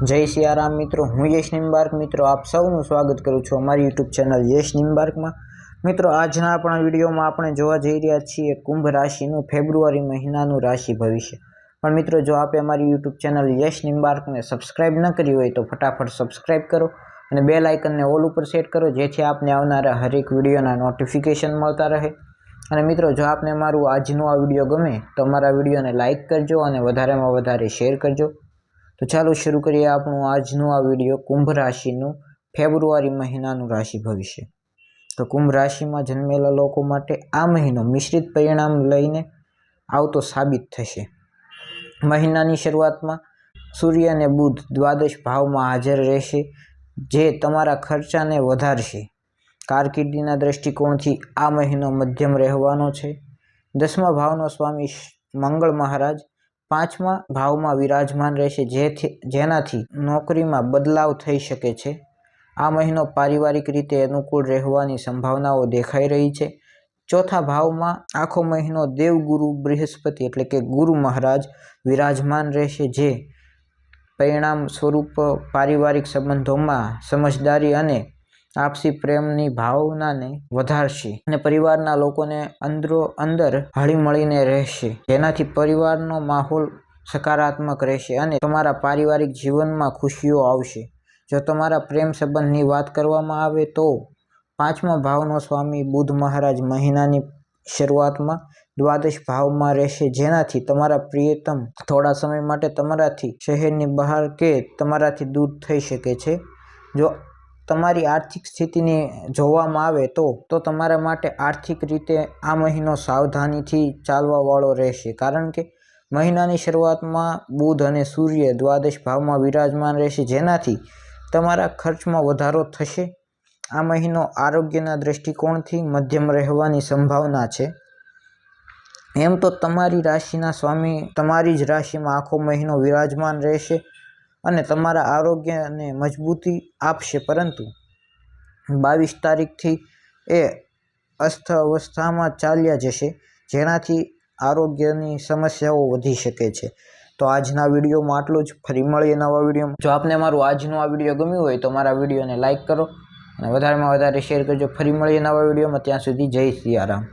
जय सियाराम मित्रों, हूँ यश निम्बार्क। मित्रों आप सौનું स्वागत करूँ छूँ अमारी यूट्यूब चेनल यश निम्बार्क में। मित्रों आजना अपना विडियो में आपणे जोवा जई रह्या छीए कुंभ राशिनुं फेब्रुआरी महीनानुं राशि भविष्य। पण मित्रों जो आपे अमारी यूट्यूब चेनल यश निम्बार्क ने सब्सक्राइब न करी होय तो फटाफट सब्सक्राइब करो अने बेल आइकन ने ऑल पर सेट करो, जेथी आपने आवनारा हरेक विडियोना नोटिफिकेशन मळता रहे। अने मित्रों जो आपने अमारुं आजनुं आ विडियो गमे तो अमारा विडियोने लाइक करजो अने वधारेमां वधारे शेर करजो। तो चलो शुरू करिए आपणुं आजनुं आ विडियो कुंभ राशिनुं फेब्रुआरी महीनानुं राशि भविष्य। तो कुंभ राशि में जन्मेला लोको माटे आ महीनो मिश्रित परिणाम लईने आवतो साबित थशे। महीनानी शुरुआत में सूर्य अने बुध द्वादश भाव में हाजर रहेशे, जे तमारा खर्चाने वधारशे। कारकिर्दीना दृष्टिकोणथी आ महीनो मध्यम रहेवानो छे। 10मा भावनो स्वामी मंगल महाराज 5मा भाव में विराजमान रहेशे, जेनाथी नौकरी में बदलाव थई शके छे। आ महीनो पारिवारिक रीते अनुकूल रहेवानी संभावनाओं देखाई रही है। चौथा भाव में आखो महीनो देवगुरु बृहस्पति एटले के गुरु महाराज विराजमान रहेशे, जे परिणाम स्वरूप पारिवारिक संबंधों में समझदारी अने आपसी प्रेमनी भावना ने वधारशे अने परिवारना लोकोने अंदरो अंदर हळीमळीने रहेशे, जेनाथी परिवारनो माहौल सकारात्मक रहेशे अने तमारा पारिवारिक जीवन में खुशीओ आवशे। जो तमारा प्रेम संबंधनी वात करवामां आवे तो 5मा भावनो स्वामी बुध महाराज महीनानी शुरुआत में द्वादश भाव में रहेशे, जेनाथी तमारा प्रियतम थोड़ा समय माटे तमाराथी शहेरनी बहार के तमाराथी दूर थई शके छे। जो तमारी आर्थिक स्थितिने जोवामां आवे तो तमारा माटे आर्थिक रीते आ महीनो सावधानीथी चालवा वाळो रहेशे, कारण के महीनानी शुरुआत में बुध अने सूर्य द्वादश भाव में विराजमान रहेशे, जेनाथी तमारा खर्च में वधारो थशे। आ महीनो आरोग्यना दृष्टिकोणथी मध्यम रहेवानी संभावना छे। एम तो तमारी राशिना स्वामी तमारी ज राशि में आखो महीनो विराजमान रहेशे अने तमारा आरोग्यने मजबूती आपशे, परंतु 22 तारीख थी ए अस्थ अवस्था में चाल्या जशे, जेनाथी आरोग्यनी समस्याओं वधी शके छे। तो आजना विडियो में आटलुं ज। फरी मळीए नवा विडियो में। जो आपने मारुं आजनुं आ विडियो गम्युं होय तो मारा विडियोने लाइक करो अने वधारेमां वधारे शेर करजो। फरी मळीए नवा विडियो में, त्यां सुधी जय सियाराम।